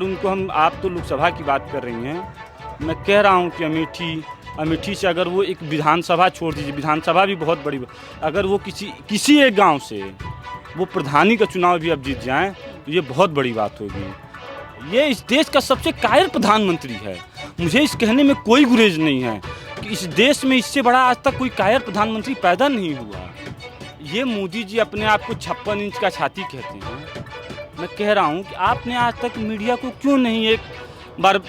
उनको हम आप तो लोकसभा की बात कर रही हैं, मैं कह रहा हूँ कि अमेठी से अगर वो एक विधानसभा छोड़ दीजिए, विधानसभा भी बहुत बड़ी, अगर वो किसी एक गांव से वो प्रधानी का चुनाव भी अब जीत जाएं तो ये बहुत बड़ी बात होगी। ये इस देश का सबसे कायर प्रधानमंत्री है। मुझे इस कहने में कोई गुरेज नहीं है कि इस देश में इससे बड़ा आज तक कोई कायर प्रधानमंत्री पैदा नहीं हुआ। ये मोदी जी अपने आप को 56 इंच का छाती कहते हैं। मैं कह रहा हूँ कि आपने आज तक मीडिया को क्यों नहीं एक बार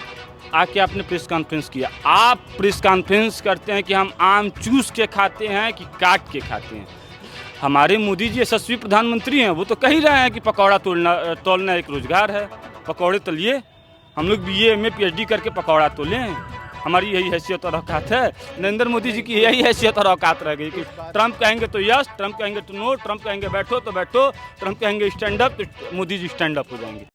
आके आपने प्रेस कॉन्फ्रेंस किया। आप प्रेस कॉन्फ्रेंस करते हैं कि हम आम चूस के खाते हैं कि काट के खाते हैं। हमारे मोदी जी यशस्वी प्रधानमंत्री हैं, वो तो कह ही रहे हैं कि पकौड़ा तोलना एक रोजगार है। पकौड़े तलिए, हम लोग BA MA PhD करके पकौड़ा तोलें। हमारी यही हैसियत और औकात है। नरेंद्र मोदी जी की यही हैसियत और औकात रह गई कि ट्रंप कहेंगे तो यस, ट्रंप कहेंगे तो नो, ट्रंप कहेंगे बैठो तो बैठो, ट्रंप कहेंगे स्टैंड अप तो मोदी जी स्टैंड अप हो जाएंगे।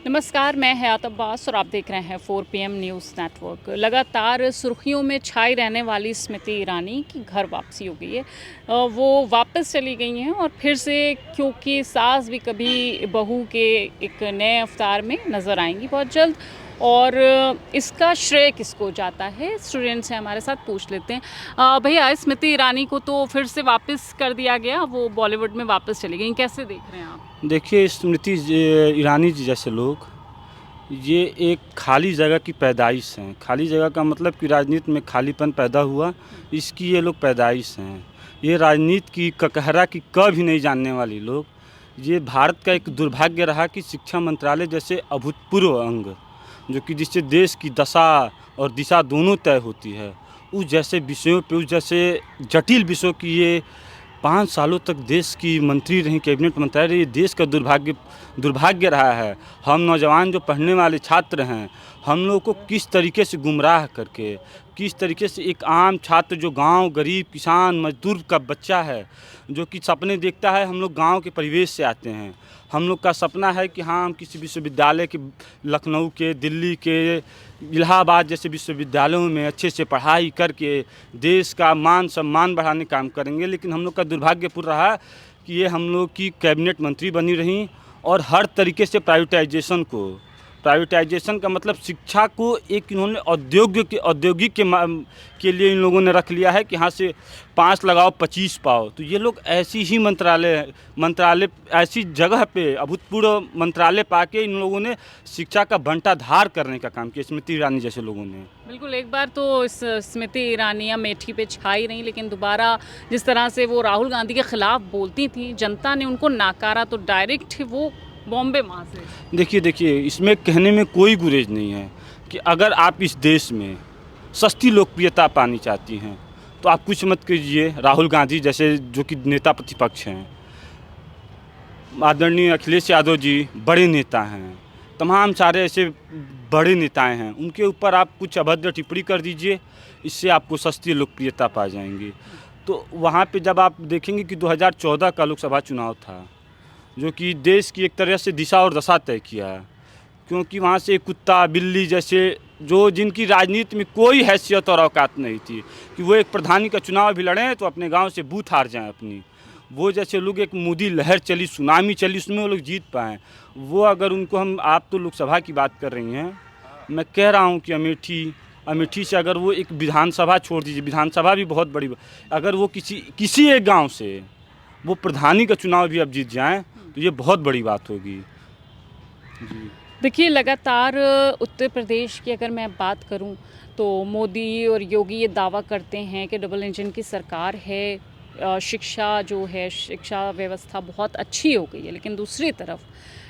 नमस्कार, मैं हयात अब्बास और आप देख रहे हैं 4 PM न्यूज़ नेटवर्क। लगातार सुर्खियों में छाई रहने वाली स्मृति ईरानी की घर वापसी हो गई है। वो वापस चली गई हैं और फिर से, क्योंकि सास भी कभी बहू के एक नए अवतार में नज़र आएंगी बहुत जल्द। और इसका श्रेय किसको जाता है, स्टूडेंट्स हैं हमारे साथ, पूछ लेते हैं। भैया, स्मृति ईरानी को तो फिर से वापस कर दिया गया, वो बॉलीवुड में वापस चली गई, कैसे देख रहे हैं आप? देखिए, स्मृति ईरानी जी जैसे लोग, ये एक खाली जगह की पैदाइश हैं। खाली जगह का मतलब कि राजनीति में खालीपन पैदा हुआ, इसकी ये लोग पैदाइश हैं। ये राजनीति की ककहरा की क भी नहीं जानने वाली लोग। ये भारत का एक दुर्भाग्य रहा कि शिक्षा मंत्रालय जैसे अभूतपूर्व अंग, जो कि जिससे देश की दशा और दिशा दोनों तय होती है, उस जैसे विषयों पे, उस जैसे जटिल विषयों की ये 5 सालों तक देश की मंत्री रही, कैबिनेट मंत्री रही। ये देश का दुर्भाग्य रहा है। हम नौजवान जो पढ़ने वाले छात्र हैं, हम लोगों को किस तरीके से गुमराह करके, किस तरीके से एक आम छात्र जो गांव, गरीब किसान मजदूर का बच्चा है, जो कि सपने देखता है, हम लोग गांव के परिवेश से आते हैं। हम लोग का सपना है कि हाँ, हम किसी विश्वविद्यालय के, लखनऊ के, दिल्ली के, इलाहाबाद जैसे विश्वविद्यालयों में अच्छे से पढ़ाई करके देश का मान सम्मान बढ़ाने का काम करेंगे। लेकिन हम लोग का दुर्भाग्यपूर्ण रहा कि ये हम लोग की कैबिनेट मंत्री बनी रहीं और हर तरीके से प्राइवेटाइजेशन का मतलब शिक्षा को एक इन्होंने औद्योगिक के लिए इन लोगों ने रख लिया है कि यहाँ से 5 लगाओ 25 पाओ। तो ये लोग ऐसी ही मंत्रालय ऐसी जगह पे अभूतपूर्व मंत्रालय पाके इन लोगों ने शिक्षा का बंटाधार करने का काम किया, स्मृति ईरानी जैसे लोगों ने। बिल्कुल, एक बार तो इस स्मृति ईरानी अमेठी पे छाई रही, लेकिन दोबारा जिस तरह से वो राहुल गांधी के खिलाफ बोलती थी, जनता ने उनको नाकारा, तो डायरेक्ट वो बॉम्बे वहाँ से। देखिए, इसमें कहने में कोई गुरेज नहीं है कि अगर आप इस देश में सस्ती लोकप्रियता पानी चाहती हैं तो आप कुछ मत कीजिए। राहुल गांधी जैसे जो कि नेता प्रतिपक्ष हैं, आदरणीय अखिलेश यादव जी बड़े नेता हैं, तमाम सारे ऐसे बड़े नेताएं हैं, उनके ऊपर आप कुछ अभद्र टिप्पणी कर दीजिए, इससे आपको सस्ती लोकप्रियता पा जाएंगी। तो वहाँ पे जब आप देखेंगे कि 2014 का लोकसभा चुनाव था, जो कि देश की एक तरह से दिशा और दशा तय किया है, क्योंकि वहाँ से कुत्ता बिल्ली जैसे जो जिनकी राजनीति में कोई हैसियत और औकात नहीं थी कि वो एक प्रधानी का चुनाव भी लड़ें तो अपने गांव से बूथ हार जाएं अपनी, वो जैसे लोग, एक मोदी लहर चली, सुनामी चली, उसमें वो लोग जीत पाएँ। वो अगर उनको हम आप तो लोकसभा की बात कर रही हैं, मैं कह रहा हूँ कि अमेठी से अगर वो एक विधानसभा छोड़ दीजिए, विधानसभा भी बहुत बड़ी, अगर वो किसी एक गाँव से वो प्रधानी का चुनाव भी अब जीत जाएँ तो ये बहुत बड़ी बात होगी जी। देखिए, लगातार उत्तर प्रदेश की अगर मैं बात करूं तो मोदी और योगी ये दावा करते हैं कि डबल इंजन की सरकार है, शिक्षा व्यवस्था बहुत अच्छी हो गई है। लेकिन दूसरी तरफ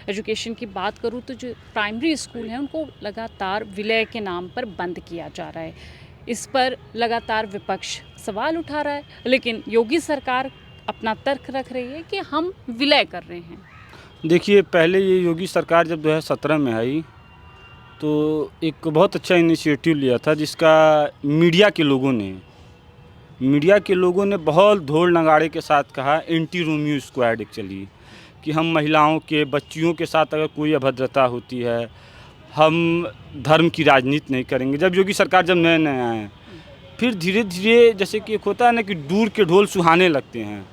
एजुकेशन की बात करूं तो जो प्राइमरी स्कूल हैं उनको लगातार विलय के नाम पर बंद किया जा रहा है। इस पर लगातार विपक्ष सवाल उठा रहा है, लेकिन योगी सरकार अपना तर्क रख रही है कि हम विलय कर रहे हैं। देखिए, पहले ये योगी सरकार जब 2017 में आई तो एक बहुत अच्छा इनिशिएटिव लिया था, जिसका मीडिया के लोगों ने बहुत ढोल नगाड़े के साथ कहा, एंटी रोमियो स्क्वाड एक चली कि हम महिलाओं के, बच्चियों के साथ अगर कोई अभद्रता होती है, हम धर्म की राजनीति नहीं करेंगे। जब योगी सरकार जब नए आए, फिर धीरे धीरे जैसे कि एक होता है ना कि दूर के ढोल सुहाने लगते हैं,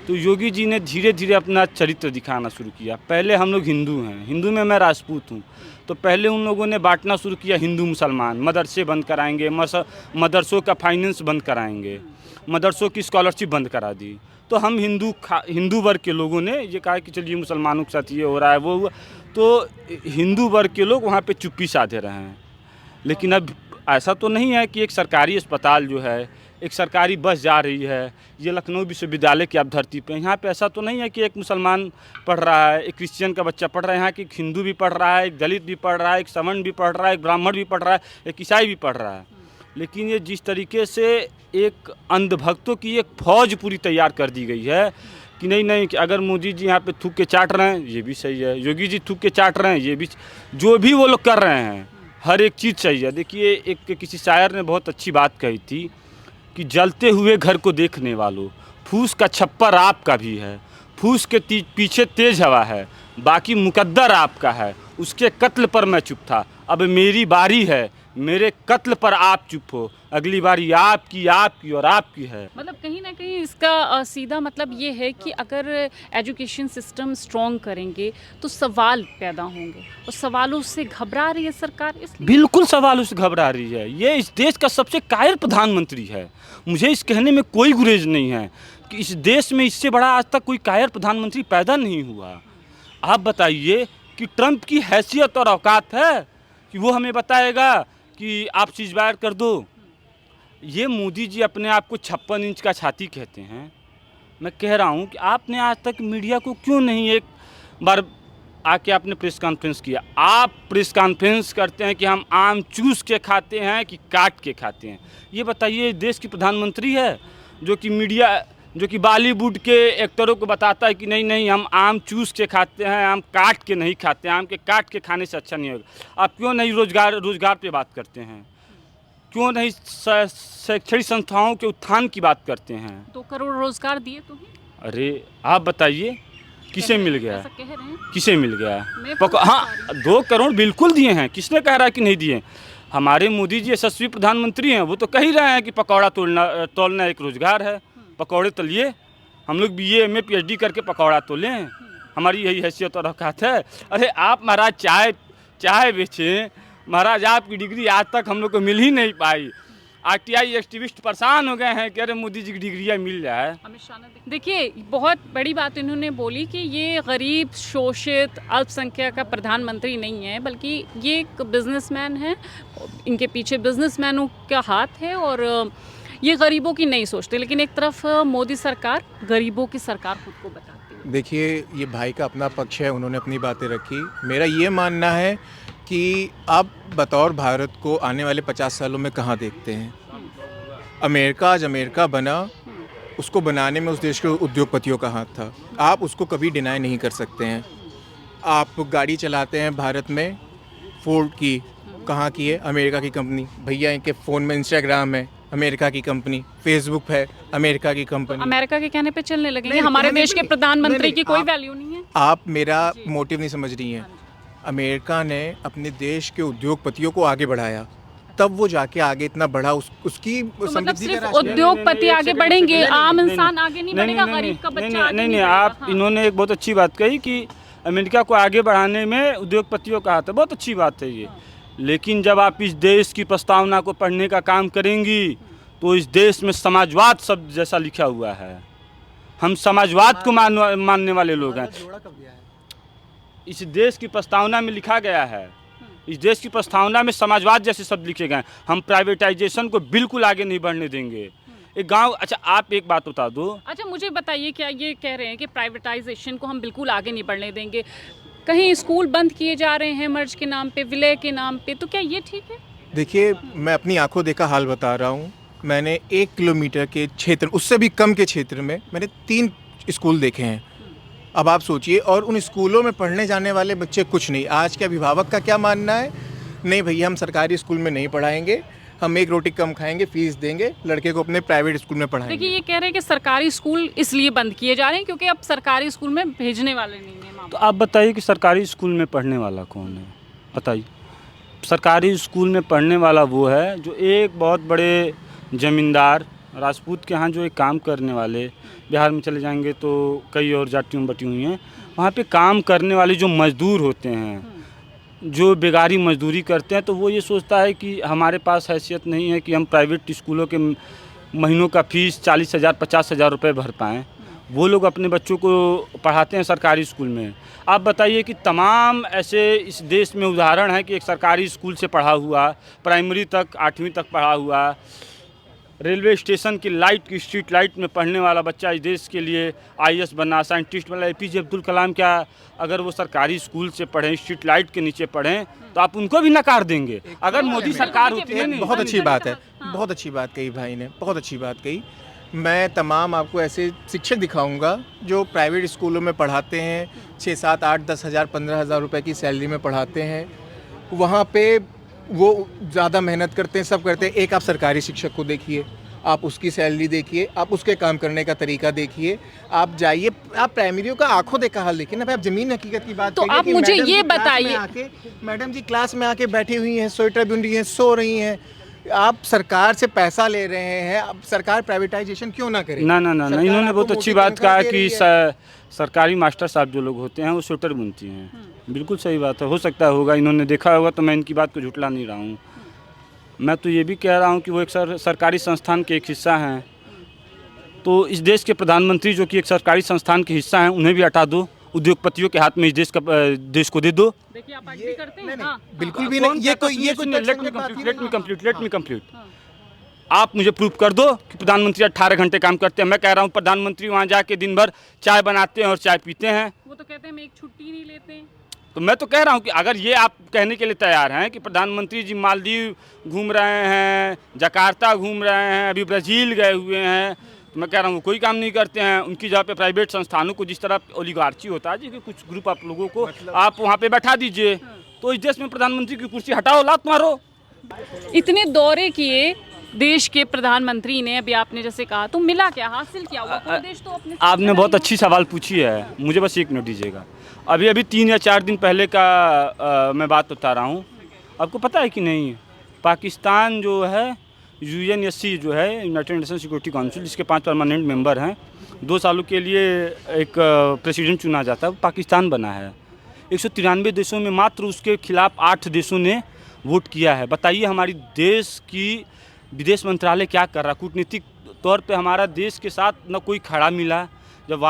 तो योगी जी ने धीरे धीरे अपना चरित्र दिखाना शुरू किया। पहले हम लोग हिंदू हैं, हिंदू में मैं राजपूत हूँ, तो पहले उन लोगों ने बांटना शुरू किया हिंदू मुसलमान, मदरसे बंद कराएंगे, मदरसों का फाइनेंस बंद कराएंगे, मदरसों की स्कॉलरशिप बंद करा दी। तो हम हिंदू वर्ग के लोगों ने ये कहा कि चलिए मुसलमानों के साथ ये हो रहा है वो हुआ, तो हिंदू वर्ग के लोग वहाँ पे चुप्पी साधे रहे हैं। लेकिन अब ऐसा तो नहीं है कि एक सरकारी अस्पताल जो है, एक सरकारी बस जा रही है, ये लखनऊ विश्वविद्यालय की आप धरती पे, यहाँ पे ऐसा तो नहीं है कि एक मुसलमान पढ़ रहा है, एक क्रिश्चियन का बच्चा पढ़ रहा है, यहाँ की एक हिंदू भी पढ़ रहा है, एक दलित भी पढ़ रहा है, एक सवर्ण भी पढ़ रहा है, एक ब्राह्मण भी पढ़ रहा है, एक ईसाई भी पढ़ रहा है। लेकिन ये जिस तरीके से एक अंधभक्तों की एक फौज पूरी तैयार कर दी गई है कि नहीं कि अगर मोदी जी यहाँ पे थूक के चाट रहे हैं ये भी सही है, योगी जी थूक के चाट रहे हैं ये भी, जो भी वो लोग कर रहे हैं हर एक चीज़ सही है। देखिए एक किसी शायर ने बहुत अच्छी बात कही थी कि जलते हुए घर को देखने वालों, फूस का छप्पर आपका भी है, फूस के पीछे तेज हवा है, बाकी मुकद्दर आपका है, उसके कत्ल पर मैं चुप था, अब मेरी बारी है, मेरे कत्ल पर आप चुप हो, अगली बारी आपकी और आपकी है। मतलब कहीं ना कहीं इसका सीधा मतलब ये है कि अगर एजुकेशन सिस्टम स्ट्रॉन्ग करेंगे तो सवाल पैदा होंगे, और सवालों से घबरा रही है सरकार, इसलिए बिल्कुल सवालों से घबरा रही है। ये इस देश का सबसे कायर प्रधानमंत्री है, मुझे इस कहने में कोई गुरेज नहीं है कि इस देश में इससे बड़ा आज तक कोई कायर प्रधानमंत्री पैदा नहीं हुआ। आप बताइए कि ट्रंप की हैसियत और औकात है कि वो हमें बताएगा कि आप सीज़फायर कर दो। ये मोदी जी अपने आप को 56 इंच का छाती कहते हैं। मैं कह रहा हूँ कि आपने आज तक मीडिया को क्यों नहीं एक बार आके आपने प्रेस कॉन्फ्रेंस किया। आप प्रेस कॉन्फ्रेंस करते हैं कि हम आम चूस के खाते हैं कि काट के खाते हैं। ये बताइए देश की प्रधानमंत्री है जो कि बॉलीवुड के एक्टरों को बताता है कि नहीं हम आम चूस के खाते हैं, आम काट के नहीं खाते हैं, आम के काट के खाने से अच्छा नहीं होगा। आप क्यों नहीं रोजगार पे बात करते हैं, क्यों नहीं शैक्षणिक संस्थाओं के उत्थान की बात करते हैं। 2 करोड़ रोजगार दिए तो अरे आप बताइए किसे मिल गया, ऐसा कह रहे हैं? किसे मिल गया? मैं हाँ 2 करोड़ बिल्कुल दिए हैं, किसने कह रहा है कि नहीं दिए? हमारे मोदी जी यशस्वी प्रधानमंत्री हैं, वो तो कह ही रहे हैं कि पकौड़ा तोलना एक रोजगार है, पकौड़े तलिए, हम लोग BA MA PhD करके पकौड़ा तोलें, हमारी यही हैसियत और औकात है। अरे आप महाराज चाय बेचें, महाराज आपकी डिग्री आज तक हम लोग को मिल ही नहीं पाई। RTI एक्टिविस्ट परेशान हो गए हैं कि अरे मोदी जी की डिग्रियाँ मिल जाए। अमित शाह ने देखिए बहुत बड़ी बात इन्होंने बोली कि ये गरीब शोषित अल्पसंख्यक का प्रधानमंत्री नहीं है, बल्कि ये एक बिजनेसमैन है, इनके पीछे बिजनेसमैनों का हाथ है और ये गरीबों की नहीं सोचते। लेकिन एक तरफ मोदी सरकार गरीबों की सरकार खुद को बताती है। देखिए ये भाई का अपना पक्ष है, उन्होंने अपनी बातें रखी। मेरा ये मानना है कि आप बतौर भारत को आने वाले 50 सालों में कहाँ देखते हैं। अमेरिका आज अमेरिका बना, उसको बनाने में उस देश के उद्योगपतियों का हाथ था, आप उसको कभी डिनाई नहीं कर सकते हैं। आप गाड़ी चलाते हैं भारत में, फोर्ड की कहाँ की है? अमेरिका की कंपनी। भैया इनके फ़ोन में इंस्टाग्राम है, अमेरिका की कंपनी, फेसबुक है, अमेरिका की कंपनी। अमेरिका के कहने पे चलने लगेंगे, हमारे देश के प्रधानमंत्री की कोई वैल्यू नहीं है। आप मेरा मोटिव नहीं समझ रही हैं। अमेरिका ने अपने देश के उद्योगपतियों को आगे बढ़ाया, तब वो जाके आगे इतना बढ़ा, उसकी तो मतलब समृद्धि का सिर्फ रास्ता है। उद्योगपति आगे बढ़ेंगे, आम इंसान आगे नहीं बढ़ेगा, गरीब का बच्चा आगे नहीं आप इन्होंने एक बहुत अच्छी बात कही कि अमेरिका को आगे बढ़ाने में उद्योगपतियों का हाथ है, बहुत अच्छी बात है ये। लेकिन जब आप इस देश की प्रस्तावना को पढ़ने का काम करेंगी तो इस देश में समाजवाद शब्द जैसा लिखा हुआ है। हम समाजवाद को मानने वाले लोग हैं। इस देश की प्रस्तावना में लिखा गया है, इस देश की प्रस्तावना में समाजवाद जैसे शब्द लिखे गए। हम प्राइवेटाइजेशन को बिल्कुल आगे नहीं बढ़ने देंगे। एक गांव, अच्छा आप एक बात बता दो। अच्छा मुझे बताइए, क्या ये कह रहे हैं कि प्राइवेटाइजेशन को हम बिल्कुल आगे नहीं बढ़ने देंगे, कहीं स्कूल बंद किए जा रहे हैं मर्ज के नाम पे, विलय के नाम पे, तो क्या ये ठीक है? देखिए मैं अपनी आंखों देखा हाल बता रहा हूँ। मैंने 1 किलोमीटर के क्षेत्र, उससे भी कम के क्षेत्र में मैंने 3 स्कूल देखे हैं। अब आप सोचिए, और उन स्कूलों में पढ़ने जाने वाले बच्चे कुछ नहीं। आज के अभिभावक का क्या मानना है? नहीं भैया हम सरकारी स्कूल में नहीं पढ़ाएंगे, हम 1 रोटी कम खाएंगे, फीस देंगे, लड़के को अपने प्राइवेट स्कूल में पढ़ाएंगे। देखिए ये कह रहे हैं कि सरकारी स्कूल इसलिए बंद किए जा रहे हैं क्योंकि अब सरकारी स्कूल में भेजने वाले नहीं हैं। तो आप बताइए कि सरकारी स्कूल में पढ़ने वाला कौन है? बताइए। सरकारी स्कूल में पढ़ने वाला वो है जो एक बहुत बड़े ज़मींदार राजपूत के यहाँ जो एक काम करने वाले, बिहार में चले जाएंगे तो कई और जातियों में बटी हुई हैं, वहाँ पे काम करने वाले जो मज़दूर होते हैं, जो बेगारी मजदूरी करते हैं, तो वो ये सोचता है कि हमारे पास हैसियत नहीं है कि हम प्राइवेट स्कूलों के महीनों का फ़ीस 40,000 50,000 रुपये भर पाएँ। वो लोग अपने बच्चों को पढ़ाते हैं सरकारी स्कूल में। आप बताइए कि तमाम ऐसे इस देश में उदाहरण है कि एक सरकारी स्कूल से पढ़ा हुआ, प्राइमरी तक 8वीं तक पढ़ा हुआ, रेलवे स्टेशन की लाइट की स्ट्रीट लाइट में पढ़ने वाला बच्चा इस देश के लिए आईएएस बना, साइंटिस्ट बना। एपीजे अब्दुल कलाम क्या अगर वो सरकारी स्कूल से पढ़ें, स्ट्रीट लाइट के नीचे पढ़ें, तो आप उनको भी नकार देंगे? अगर मोदी सरकार होती है नहीं। बहुत अच्छी बात है, बहुत अच्छी बात कही भाई ने, बहुत अच्छी बात कही। मैं तमाम आपको ऐसे शिक्षक दिखाऊंगा जो प्राइवेट स्कूलों में पढ़ाते हैं, 6, 7, 8, 10 हज़ार 15 हज़ार रुपये की सैलरी में पढ़ाते हैं। वहाँ पे वो ज़्यादा मेहनत करते हैं, सब करते हैं। एक आप सरकारी शिक्षक को देखिए, आप उसकी सैलरी देखिए, आप उसके काम करने का तरीका देखिए। आप जाइए, आप प्राइमरियों का आंखों देखा हाल देखिए ना भाई। आप ज़मीन हकीकत की बात तो करिए आप कि मुझे मैडम जी ये क्लास में बताइए, आके, मैडम जी क्लास में आके बैठी हुई हैं, स्वेटर बुन रही हैं, सो रही हैं। आप सरकार से पैसा ले रहे हैं, अब सरकार प्राइवेटाइजेशन क्यों ना करे? ना सरकार इन्होंने आपको बहुत मोटी अच्छी बात तनख्वाह कहा दे कि रही है। सरकारी मास्टर साहब जो लोग होते हैं वो स्वेटर बुनती हैं। बिल्कुल सही बात है, हो सकता होगा, इन्होंने देखा होगा, तो मैं इनकी बात को झुठला नहीं रहा हूँ। मैं तो ये भी कह रहा हूँ कि वो एक सरकारी संस्थान के एक हिस्सा हैं। तो इस देश के प्रधानमंत्री जो कि एक सरकारी संस्थान के हिस्सा हैं, उन्हें भी हटा दो, उद्योगपतियों के हाथ में इस देश को दे दो। देखिए आप एग्री करते हैं? हाँ, बिल्कुल भी नहीं। ये कोई लेट मी कंप्लीट। आप मुझे प्रूफ कर दो कि प्रधानमंत्री 18 घंटे काम करते हैं। मैं कह रहा हूँ प्रधानमंत्री वहाँ जाके दिन भर चाय बनाते हैं और चाय पीते हैं। वो तो कहते हैं हम एक छुट्टी नहीं लेते। तो मैं तो कह रहा हूँ कि अगर ये आप कहने के लिए तैयार हैं कि प्रधानमंत्री जी मालदीव घूम रहे हैं, जकार्ता घूम रहे हैं, अभी ब्राज़ील गए हुए हैं, तो मैं कह रहा हूँ वो कोई काम नहीं करते हैं। उनकी जगह पे प्राइवेट संस्थानों को जिस तरह ओलिगार्ची होता है, कि कुछ ग्रुप आप लोगों को आप वहाँ पे बैठा दीजिए, तो इस देश में प्रधानमंत्री की कुर्सी हटाओ, लात मारो। इतने दौरे किए देश के प्रधानमंत्री ने, अभी आपने जैसे कहा, तो मिला क्या, हासिल क्या हुआ? कोई देश तो अपने आपने बहुत अच्छी सवाल पूछी है, मुझे बस 1 मिनट दीजिएगा। अभी 3 या 4 दिन पहले का मैं बात बता रहा हूँ। आपको पता है कि नहीं, पाकिस्तान जो है UNSC जो है, यूनाइटेड नेशन सिक्योरिटी काउंसिल, इसके 5 परमानेंट मेंबर हैं। 2 सालों के लिए एक प्रेसिडेंट चुना जाता है, पाकिस्तान बना है। 193 देशों में मात्र उसके खिलाफ 8 देशों ने वोट किया है। बताइए हमारी देश की विदेश मंत्रालय क्या कर रहा? कूटनीतिक तौर पे हमारा देश के साथ न कोई खड़ा मिला। जब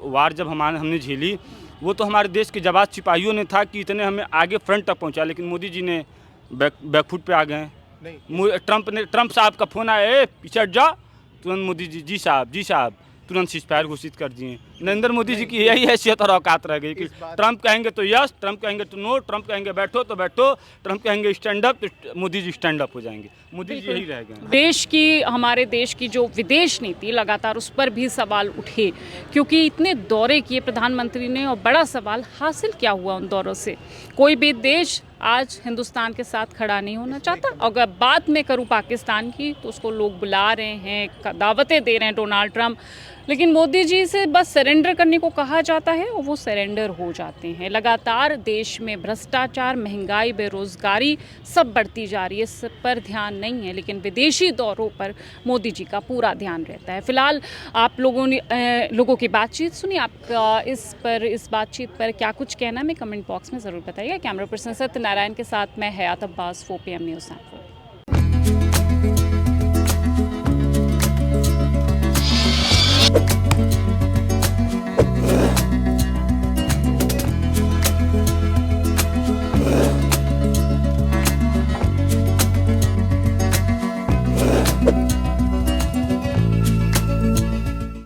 वार जब हमने झेली, वो तो हमारे देश के जवाब सिपाहियों ने था कि इतने हमें आगे फ्रंट तक पहुंचा, लेकिन मोदी जी ने बैकफुट पे आ गए। ट्रंप साहब का फ़ोन आया, पीछे हट जा, तुरंत मोदी जी जी साहब तुरंत सीज़फायर घोषित कर दिए। नरेंद्र मोदी जी की यही हैसियत और औकात रह गई कि ट्रंप कहेंगे तो यस, ट्रंप कहेंगे तो नो, ट्रंप कहेंगे बैठो तो बैठो, ट्रंप कहेंगे स्टैंड अप तो मोदी जी स्टैंड अप हो जाएंगे। मोदी जी यही रह गए। देश की, हमारे देश की जो विदेश नीति लगातार, उस पर भी सवाल उठे, क्योंकि इतने दौरे किए प्रधानमंत्री ने, और बड़ा सवाल हासिल क्या हुआ उन दौरों से? कोई भी देश आज हिंदुस्तान के साथ खड़ा नहीं होना चाहता। अगर बात में करूं पाकिस्तान की, तो उसको लोग बुला रहे हैं, दावतें दे रहे हैं डोनाल्ड ट्रंप, लेकिन मोदी जी से बस सरेंडर करने को कहा जाता है और वो सरेंडर हो जाते हैं। लगातार देश में भ्रष्टाचार, महंगाई, बेरोजगारी सब बढ़ती जा रही है, इस पर ध्यान नहीं है, लेकिन विदेशी दौरों पर मोदी जी का पूरा ध्यान रहता है। फिलहाल आप लोगों की बातचीत सुनिए। आप इस बातचीत पर क्या कुछ कहना है, मैं कमेंट बॉक्स में ज़रूर बताइएगा। कैमरा पर्सन सत्यनारायण के साथ मैं हयात अब्बास, 4 PM न्यूज़।